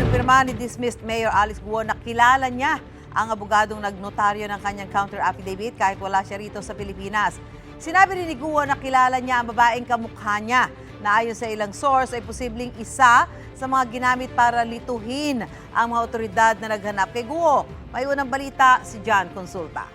Kinumpirma ni dismissed Mayor Alice Guo na kilala niya ang abogadong nagnotaryo ng kanyang counter affidavit kahit wala siya rito sa Pilipinas. Sinabi rin ni Guo na kilala niya ang babaeng kamukha niya na ayon sa ilang source ay posibleng isa sa mga ginamit para lituhin ang mga otoridad na naghanap kay Guo. May unang balita si John Consulta.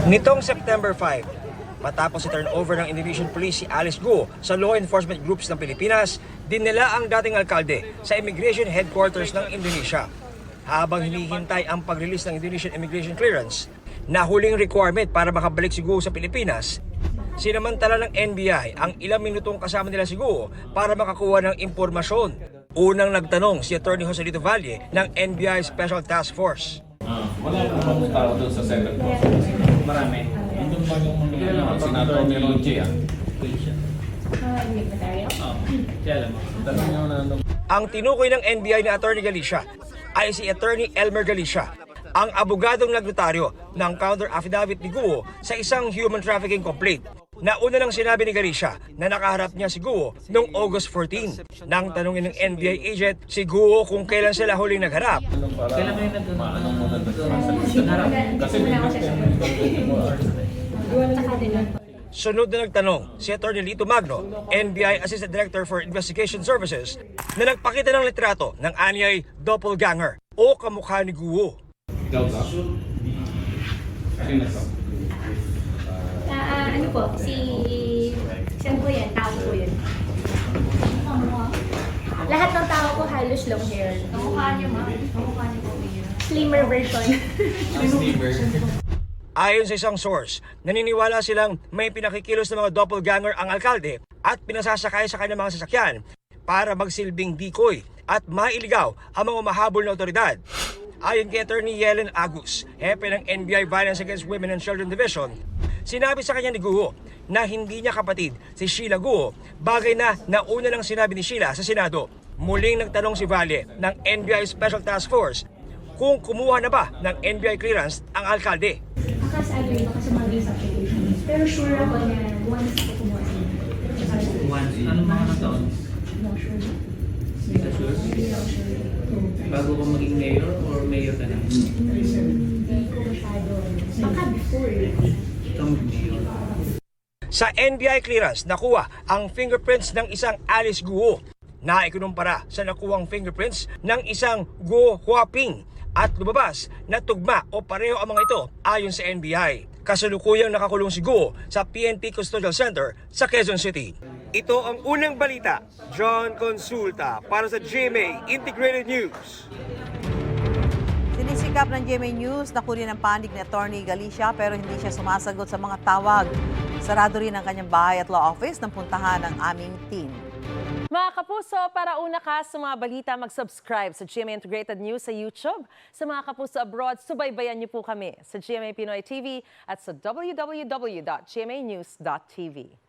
Nitong September 5, matapos i-turnover ng Indonesian Police si Alice Guo sa law enforcement groups ng Pilipinas, dinala ang dating alkalde sa immigration headquarters ng Indonesia. Habang hinihintay ang pag-release ng Indonesian immigration clearance na huling requirement para makabalik si Guo sa Pilipinas, sinamantala ng NBI ang ilang minutong kasama nila si Guo para makakuha ng impormasyon. Unang nagtanong si Attorney Joselito Valle ng NBI Special Task Force. Wala namang tao doon sa Senate mo. Marami. Andun ba yung mga senador ni Lonche ah? Ang tinukoy ng NBI ni Attorney Galicia ay si Attorney Elmer Galicia, ang abogadong nagnotaryo ng counter affidavit ni Guo sa isang human trafficking complaint. Nauna nang sinabi ni Galicia na nakaharap niya si Guo noong August 14. Nang tanungin ng NBI agent si Guo kung kailan sila huling nagharap. Kailan kayo nagharap? Kasi may Sunod na nagtanong si Attorney Lito Magno, NBI Assistant Director for Investigation Services, na nagpakita ng litrato ng anyay doppelganger o kamukha ni Guo. Ikaw ba? Sino to? Ano po, saan po yan? Tao po yun. Lahat ng tao po halos long hair. Kamukha niyo, ma'am. Kamukha niyo po yun. Slimmer version. Ayon sa isang source, naniniwala silang may pinakikilos ng mga doppelganger ang alkalde at pinasasakay sa kanilang mga sasakyan para magsilbing decoy at mailigaw ang mga mahabol na otoridad. Ayon kay Attorney Yellen Agus, hepe ng NBI Violence Against Women and Children Division, sinabi sa kanya ni Guo na hindi niya kapatid si Sheila Guo, bagay na nauna lang sinabi ni Sheila sa Senado. Muling nagtanong si Valle ng NBI Special Task Force kung kumuha na ba ng NBI clearance ang alkalde. Nakasabi, nakasamagin sa application. Pero sure ako na once ako kumuha sa Once? Anong mga taon? No, sure. Hindi ka sure? Hindi ako sure. Bago ka maging mayor or mayor ka na? Hindi ko masyado. Baka before. Ikaw mag-mayor. Sa NBI clearance, nakuha ang fingerprints ng isang Alice Guo na ikunumpara sa nakuhang fingerprints ng isang Guo Huaping at lumabas na tugma o pareho ang mga ito ayon sa NBI. Kasalukuyang nakakulong si Guo sa PNP Custodial Center sa Quezon City. Ito ang unang balita. John Consulta para sa GMA Integrated News. Sinisikap ng GMA News na kunin ang panig ni Attorney Galicia pero hindi siya sumasagot sa mga tawag. Sarado rin ang kanyang bahay at law office ng puntahan ng aming team. Mga kapuso, para una ka sa mga balita, mag-subscribe sa GMA Integrated News sa YouTube. Sa mga kapuso abroad, subaybayan niyo po kami sa GMA Pinoy TV at sa www.gmanews.tv.